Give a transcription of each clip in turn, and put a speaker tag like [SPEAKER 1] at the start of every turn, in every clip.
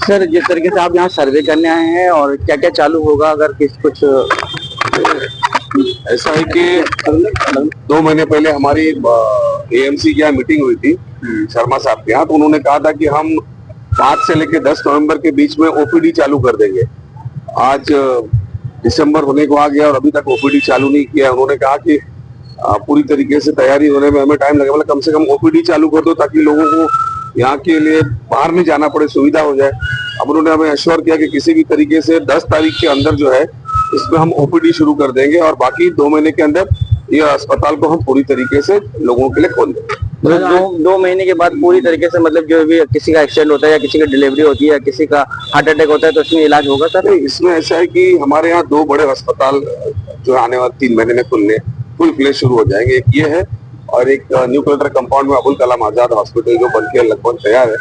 [SPEAKER 1] Sir, जिस तरीके से आप यहाँ सर्वे करने आए हैं और क्या क्या चालू होगा, अगर कुछ
[SPEAKER 2] ऐसा है कि 2 महीने पहले हमारी एएमसी की यहाँ मीटिंग हुई थी शर्मा साहब के यहाँ, तो उन्होंने कहा था कि हम 5 से लेकर 10 नवंबर के बीच में ओपीडी चालू कर देंगे। आज दिसंबर होने को आ गया और अभी तक ओपीडी चालू नहीं किया। उन्होंने कहा कि पूरी तरीके से तैयारी होने में हमें टाइम लगेगा, मतलब कम से कम ओपीडी चालू कर दो ताकि लोगों को यहाँ के लिए बाहर नहीं जाना पड़े, सुविधा हो जाए। अब उन्होंने हमें एश्योर किया कि किसी भी तरीके से 10 तारीख के अंदर जो है इसमें हम ओपीडी शुरू कर देंगे और बाकी 2 महीने के अंदर ये अस्पताल को हम पूरी तरीके से लोगों के लिए खोल देंगे।
[SPEAKER 1] दो महीने के बाद पूरी तरीके से, मतलब जो भी किसी का एक्सीडेंट होता है या किसी की डिलीवरी होती है या किसी का हार्ट अटैक होता है तो इसमें इलाज होगा सर?
[SPEAKER 2] इसमें ऐसा है कि हमारे यहाँ 2 बड़े अस्पताल जो आने वाले 3 महीने में फुल प्ले शुरू हो जाएंगे। एक ये है और एक न्यू कलेक्टर कंपाउंड में अबुल कलाम आजाद हॉस्पिटल जो बनके लगभग तैयार है,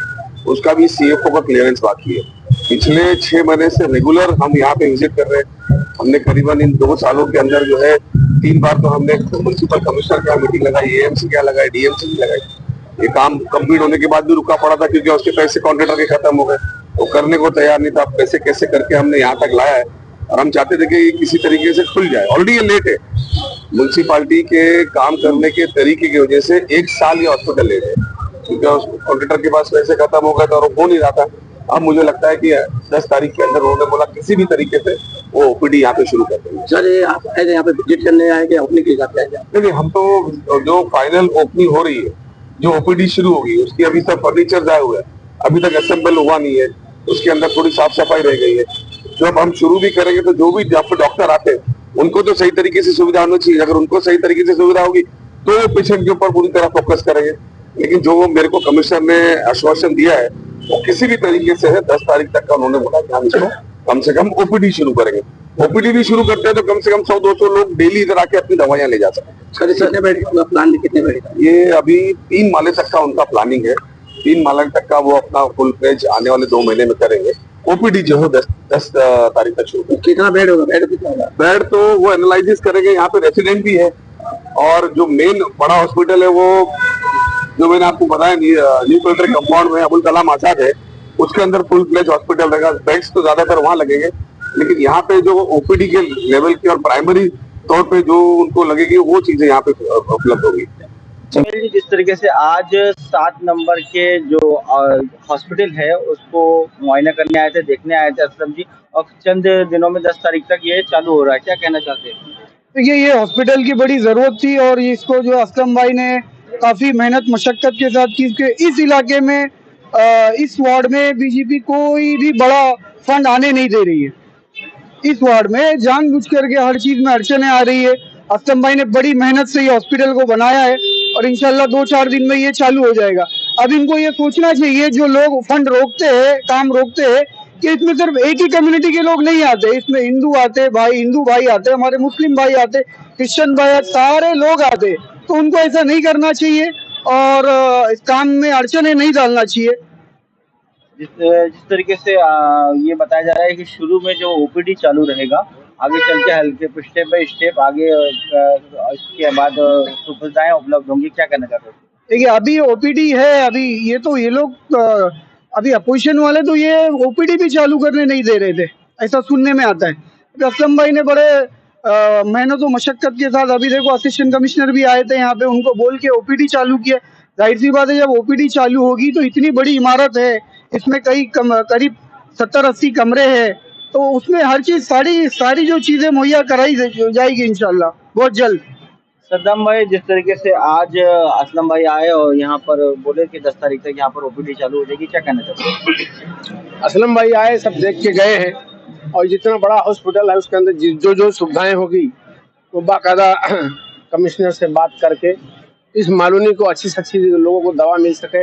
[SPEAKER 2] उसका भी सीएफओ का क्लियरेंस बाकी है। पिछले 6 महीने से रेगुलर हम यहाँ पे विजिट कर रहे हैं। हमने करीबन इन 2 सालों के अंदर जो है 3 बार तो हमने म्युनिसिपल कमिश्नर के यहाँ मीटिंग लगाई, एएमसी क्या लगाई, डीएमसी की लगाई। ये काम कंप्लीट होने के बाद भी रुका पड़ा था क्योंकि उसके पैसे कॉन्ट्रेक्टर के खत्म हो गए, वो करने को तैयार नहीं था। पैसे कैसे करके हमने यहाँ तक लाया है और हम चाहते थे कि ये किसी तरीके से खुल जाए। ऑलरेडी ये लेट है, म्युनिसिपालिटी के काम करने के तरीके की वजह से 1 साल ये हॉस्पिटल लेट है क्योंकि कॉन्ट्रेक्टर के पास पैसे खत्म हो गए थे और वो हो नहीं रहा था। अब मुझे लगता है कि 10 तारीख के अंदर उन्होंने बोला किसी भी तरीके से वो ओपीडी यहाँ पे शुरू कर देंगे।
[SPEAKER 1] सर, ये आप यहाँ पे विजिट करने आए कि ओपनिंग के हिसाब से?
[SPEAKER 2] नहीं, हम तो जो फाइनल ओपनिंग हो रही है, जो ओपीडी शुरू होगी उसकी अभी तक फर्नीचर आए हुए हैं, अभी तक असेंबल हुआ नहीं है, उसके अंदर थोड़ी साफ सफाई रह गई है। जब हम शुरू भी करेंगे तो जो भी डॉक्टर आते हैं उनको तो सही तरीके से सुविधा होनी चाहिए। अगर उनको सही तरीके से सुविधा होगी तो वो पेशेंट के ऊपर पूरी तरह फोकस करेंगे। लेकिन जो मेरे को कमिश्नर ने आश्वासन दिया है वो किसी भी तरीके से है 10 तारीख तक का उन्होंने बोला कि हम इसको कम से कम ओपीडी शुरू करेंगे। ओपीडी भी शुरू करते हैं तो कम से कम 100-200 लोग डेली इधर आके अपनी दवाइयां ले जा सकते हैं।
[SPEAKER 1] सर, कितने बेड का प्लान, कितने बेड का?
[SPEAKER 2] ये अभी 3 माले तक का उनका प्लानिंग है। 3 माले तक का वो अपना फुल पेज आने वाले 2 महीने में करेंगे। ओपीडी जो है 10 तारीख तक शुरू।
[SPEAKER 1] कितना बेड होगा? बेड कितना होगा?
[SPEAKER 2] बेड तो वो एनालिसिस करेंगे। यहाँ पे रेसिडेंट भी है और जो मेन बड़ा हॉस्पिटल है वो जो मैंने आपको बताया न्यू कलेक्टर कंपाउंड में अबुल कलाम आजाद है, उसके अंदर फुल प्लेज हॉस्पिटल रहेगा। बेड्स तो ज्यादातर वहां लगेंगे, लेकिन यहाँ पे जो ओपीडी के लेवल की और प्राइमरी तौर पे जो उनको लगेगी वो चीजें यहाँ पे उपलब्ध होगी।
[SPEAKER 1] जिस तरीके से आज 7 नंबर के जो हॉस्पिटल है उसको मुआयना करने आए थे, देखने आए थे असलम जी, और चंद दिनों में 10 तारीख तक ये चालू हो रहा है, क्या कहना चाहते हैं?
[SPEAKER 3] देखिए, ये हॉस्पिटल की बड़ी जरूरत थी और इसको जो असलम भाई ने काफी मेहनत मशक्कत के साथ की कि इस इलाके में इस वार्ड में बीजेपी कोई भी बड़ा फंड आने नहीं दे रही है। इस वार्ड में जानबूझ करके हर चीज में अड़चने आ रही है। असलम भाई ने बड़ी मेहनत से ये हॉस्पिटल को बनाया है और इंशाल्लाह 2-4 दिन में ये चालू हो जाएगा। अब इनको ये सोचना चाहिए, जो लोग फंड रोकते हैं, काम रोकते हैं, कि इसमें सिर्फ एक ही कम्युनिटी के लोग नहीं आते, इसमें हिंदू आते भाई, हिंदू भाई आते, हमारे मुस्लिम भाई आते, क्रिश्चियन भाई आते, सारे लोग आते। तो उनको ऐसा नहीं करना चाहिए और इस काम में अड़चने नहीं डालना चाहिए।
[SPEAKER 1] जिस तरीके से ये बताया जा रहा है कि शुरू में जो ओपीडी चालू रहेगा, आगे चल के हल्के स्टेप बाय स्टेप आगे इसके बाद सुविधाएं उपलब्ध होंगी, क्या कहना चाहते हैं?
[SPEAKER 3] देखिए, अभी ओपीडी है, अभी ये लोग अभी अपोजिशन वाले तो ये ओपीडी भी चालू करने नहीं दे रहे थे, ऐसा सुनने में आता है। असलम भाई ने बड़े मेहनत और मशक्कत के साथ, अभी देखो असिस्टेंट कमिश्नर भी आए थे यहाँ पे, उनको बोल के ओपीडी चालू किया। जाहिर सी बात है, जब ओपीडी चालू होगी तो इतनी बड़ी इमारत है, इसमें करीब 70-80 कमरे हैं, तो उसमें हर चीज सारी जो चीजें मुहैया कराई जाएगी इंशाल्लाह बहुत जल्द।
[SPEAKER 1] सद्दाम भाई, जिस तरीके से आज असलम भाई आए और यहाँ पर बोले कि 10 तारीख तक यहाँ पर ओपीडी चालू हो जाएगी, क्या कहना चाहते हैं?
[SPEAKER 4] असलम भाई आए, सब देख के गए हैं और जितना बड़ा हॉस्पिटल है उसके अंदर जो सुविधाएं होगी वो बाकायदा कमिश्नर से बात करके इस मालूनी को अच्छी से अच्छी लोगों को दवा मिल सके,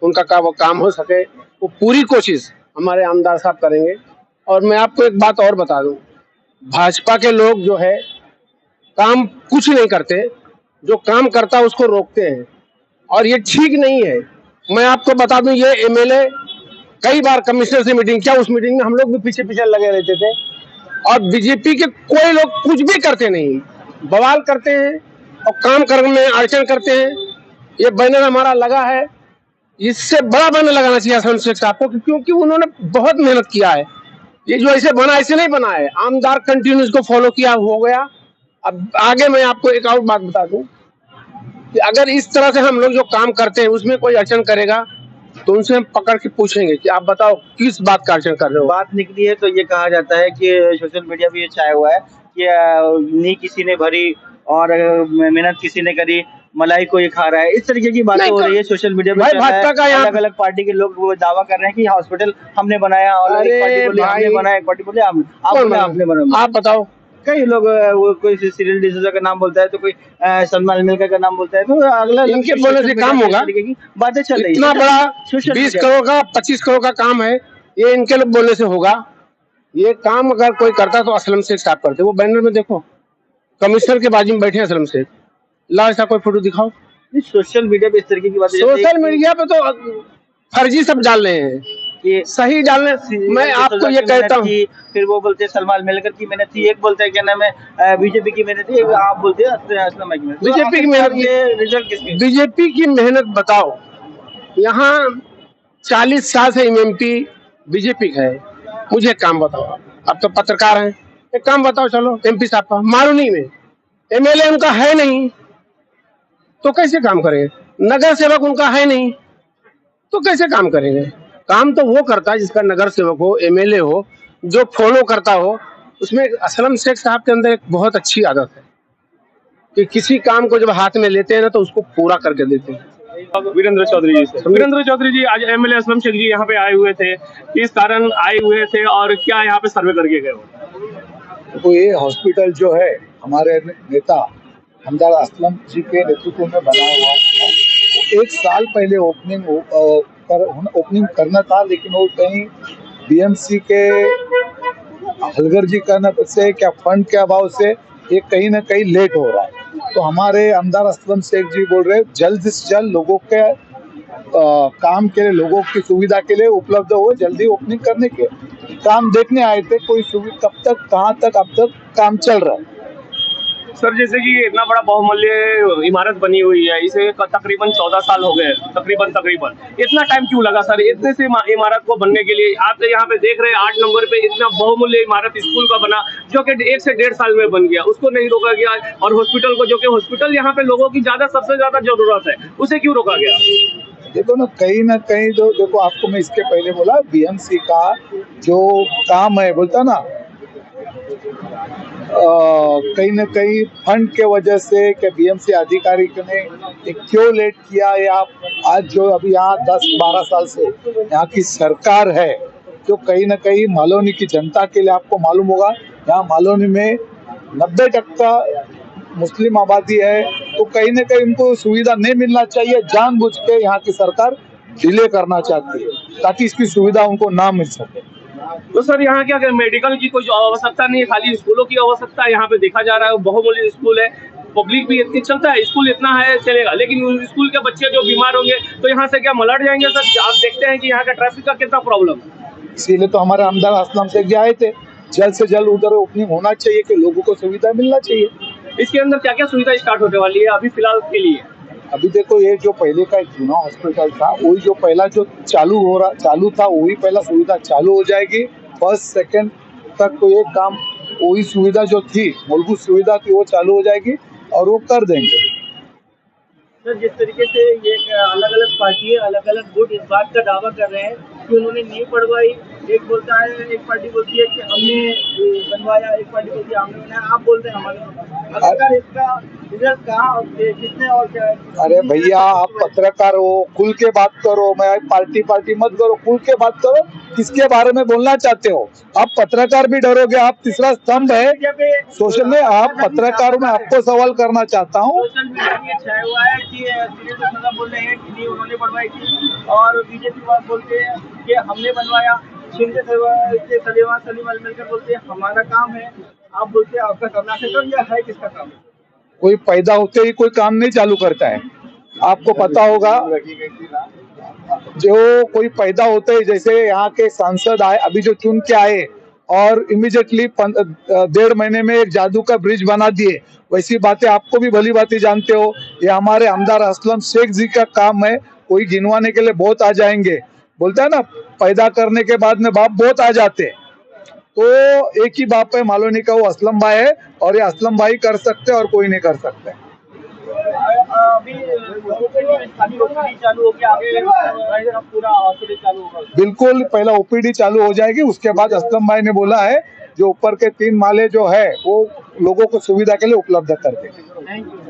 [SPEAKER 4] उनका वो काम हो सके, वो पूरी कोशिश हमारे आमदार साहब करेंगे। और मैं आपको एक बात और बता दूं, भाजपा के लोग जो है काम कुछ नहीं करते, जो काम करता है उसको रोकते हैं और ये ठीक नहीं है। मैं आपको बता दूं, ये एमएलए कई बार कमिश्नर से मीटिंग किया, उस मीटिंग में हम लोग भी पीछे पीछे लगे रहते थे और बीजेपी के कोई लोग कुछ भी करते नहीं, बवाल करते हैं और काम करने में अड़चन करते हैं। ये बैनर हमारा लगा है, इससे बड़ा बैनर लगाना चाहिए असलम शेख साहब को, क्योंकि उन्होंने बहुत मेहनत किया है। ये जो ऐसे बना, ऐसे नहीं बना है, आमदार कंटिन्यू इसको फॉलो किया, हो गया। अब आगे मैं आपको एक और बात बता दूं कि अगर इस तरह से हम लोग जो काम करते हैं उसमें कोई अड़चन करेगा तो उनसे हम पकड़ के पूछेंगे कि आप बताओ किस बात का अड़चन कर रहे हो।
[SPEAKER 1] बात निकली है तो ये कहा जाता है कि सोशल मीडिया भी ये छाया हुआ है कि नी किसी ने भरी और मेहनत किसी ने करी, मलाई को ये खा रहा है, इस तरीके की बातें
[SPEAKER 4] नहीं,
[SPEAKER 1] हो रही है सोशल मीडिया पे।
[SPEAKER 4] भाई भाजपा का यहाँ
[SPEAKER 1] अलग अलग पार्टी के लोग वो दावा कर रहे हैं कि हॉस्पिटल हमने बनाया, और एक पार्टी बोले हमने बनाया, एक पार्टी बोले आपने बनाया।
[SPEAKER 4] आप बताओ।
[SPEAKER 1] कई लोग वो कोई सीरियल डिसीजर का नाम बोलता है तो कोई सलमान मिल्का का नाम बोलता है, तो अगला
[SPEAKER 4] इनके बोलने से काम होगा?
[SPEAKER 1] बातें चल रही है।
[SPEAKER 4] इतना बड़ा 20 करोड़ का 25 करोड़ का काम है, ये इनके लोग बोलने से होगा? ये काम अगर कोई करता तो असलम शेख साहब करते। वो बैनर में देखो, कमिश्नर के बाजू में बैठे असलम शेख, ला ऐसा कोई फोटो दिखाओ।
[SPEAKER 1] सोशल मीडिया पे इस तरीके की बातें,
[SPEAKER 4] सोशल मीडिया पे तो फर्जी सब डाल रहे हैं
[SPEAKER 1] कि
[SPEAKER 4] सही डालने। मैं आपको ये कहता हूँ,
[SPEAKER 1] फिर वो बोलते हैं सलमान मिलकर की मेहनत थी, एक बोलते हैं क्या नाम है बीजेपी की मेहनत थी, आप बोलते हैं असलम की मेहनत।
[SPEAKER 4] बीजेपी की मेहनत,
[SPEAKER 1] रिजल्ट किसकी?
[SPEAKER 4] बीजेपी की मेहनत बताओ। यहाँ 40 साल से एमएमपी बीजेपी का है। मुझे एक काम बताओ, अब तो पत्रकार हैं, एक काम बताओ, चलो एमपी साहब का मारूनी में एमएलए उनका है नहीं तो कैसे काम करेंगे? नगर सेवक उनका है नहीं तो कैसे काम करेंगे? काम तो वो करता है जिसका नगर सेवक हो, एमएलए हो, जो फॉलो करता हो। उसमें असलम शेख साहब के अंदर एक बहुत अच्छी आदत है कि किसी काम को जब हाथ में लेते हैं ना तो उसको पूरा करके देते हैं।
[SPEAKER 5] वीरेंद्र चौधरी जी से। वीरेंद्र चौधरी जी, आज एमएलए असलम शेख जी यहाँ पे आए हुए थे, किस कारण आए हुए थे और क्या यहाँ पे सर्वे करके गए?
[SPEAKER 6] तो ये हॉस्पिटल जो है हमारे नेता हमदार असलम जी के नेतृत्व में बना हुआ था। 1 साल पहले ओपनिंग करना था, लेकिन वो कहीं बीएमसी के हलगर्जी करने से क्या फंड के अभाव से ये कहीं ना कहीं लेट हो रहा है। तो हमारे हमदार असलम शेख जी बोल रहे जल्द से जल्द लोगों के काम के लिए, लोगों की सुविधा के लिए उपलब्ध हो, जल्दी ओपनिंग करने के काम देखने आए थे। कोई सुविधा कब तक, कहाँ तक, अब तक काम चल रहा है।
[SPEAKER 5] सर, जैसे कि इतना बड़ा बहुमूल्य इमारत बनी हुई है, इसे तकरीबन 14 साल हो गए, तकरीबन इतना टाइम क्यों लगा सर इतने से इमारत को बनने के लिए? आप यहाँ पे देख रहे हैं 8 नंबर पे इतना बहुमूल्य इमारत स्कूल का बना, जो कि 1 से 1.5 साल में बन गया, उसको नहीं रोका गया। और हॉस्पिटल को, जो कि हॉस्पिटल यहाँ पे लोगों की सबसे ज्यादा जरूरत है, उसे क्यों रोका गया?
[SPEAKER 6] देखो ना कहीं तो देखो, आपको मैं इसके पहले बोला बीएमसी का जो काम है, बोलता ना कहीं ना कहीं फंड के वजह से क्या बीएमसी अधिकारी ने क्यों लेट किया, या आज जो अभी यहाँ 10-12 साल से यहाँ की सरकार है, जो कहीं ना कहीं मालौनी की जनता के लिए, आपको मालूम होगा यहाँ मालौनी में 90% मुस्लिम आबादी है, तो कहीं ना कहीं उनको सुविधा नहीं मिलना चाहिए। जानबूझ के यहाँ की सरकार डिले करना चाहती है ताकि इसकी सुविधा उनको ना मिल सके।
[SPEAKER 5] तो सर, यहाँ क्या मेडिकल की कोई आवश्यकता नहीं है, खाली स्कूलों की आवश्यकता है? यहाँ पे देखा जा रहा है बहुमूल्य स्कूल है, पब्लिक भी इतनी चलता है, स्कूल इतना है चलेगा, लेकिन स्कूल के बच्चे जो बीमार होंगे तो यहाँ से क्या मलट जाएंगे सर? आप देखते हैं कि यहाँ का ट्रैफिक का कितना प्रॉब्लम।
[SPEAKER 6] इसीलिए तो हमारे हमदार असलम शेख जी आए थे, जल्द से जल्द उधर ओपनिंग होना चाहिए कि लोगों को सुविधा मिलना चाहिए।
[SPEAKER 5] इसके अंदर क्या क्या सुविधा स्टार्ट होने वाली है अभी फिलहाल के लिए?
[SPEAKER 6] अभी देखो, ये जो पहले का एक जूना हॉस्पिटल था, वही जो पहला जो चालू था, वही पहला सुविधा चालू हो जाएगी। फर्स्ट सेकंड तक तो ये काम, वही सुविधा जो थी, मूलभूत सुविधा थी, वो चालू हो जाएगी और वो कर देंगे।
[SPEAKER 1] सर, जिस तरीके से ये अलग अलग पार्टियां अलग अलग गुट इस बात का दावा कर रहे हैं कि उन्होंने नहीं पढ़वाई, एक बोलता है, एक पार्टी बोलती है कि हमने बनवाया, एक पार्टी बोलती है हमने बनाया, आप बोलते हैं हमारे, अगर इसका रिजल्ट कहाँ और किसने और क्या?
[SPEAKER 6] अरे भैया, आप पत्रकार हो, खुल के बात करो। मैं पार्टी मत करो, खुल के बात करो। किसके बारे में बोलना चाहते हो? आप पत्रकार भी डरोगे, आप तीसरा स्तंभ है सोशल में। आप पत्रकारों में आपको सवाल करना चाहता हूँ।
[SPEAKER 1] सोशल मीडिया में छाया हुआ है कि बोल रहे हैं कि नहीं उन्होंने बनवाई थी, और बीजेपी वाले बोलते हैं कि हमने बनवाया, शिंदे सलीम मिलकर बोलते हैं हमारा काम है, आप बोलते हैं आपका करना से कर, या है किसका काम?
[SPEAKER 6] कोई पैदा होते ही कोई काम नहीं चालू करता है, आपको पता होगा। जो कोई पैदा होते ही, जैसे यहाँ के सांसद आए, अभी जो चुन के आए और इमीडिएटली 1.5 महीने में एक जादू का ब्रिज बना दिए, वैसी बातें आपको भी भली बातें जानते हो। ये हमारे हमदार असलम शेख जी का काम है, कोई गिनवाने के लिए बहुत आ जाएंगे, बोलता है ना, पैदा करने के बाद में बाप बहुत आ जाते हैं। तो एक ही बाप है मालूनी का, वो असलम भाई है, और ये असलम भाई कर सकते और कोई नहीं कर सकते।
[SPEAKER 1] अभी OPD चालू हो गया, आगे पूरा हॉस्पिटल चालू होगा।
[SPEAKER 6] बिल्कुल, पहला ओपीडी चालू हो जाएगी, उसके बाद असलम भाई ने बोला है जो ऊपर के 3 माले जो है वो लोगों को सुविधा के लिए उपलब्ध कर देंगे।
[SPEAKER 1] Thank you.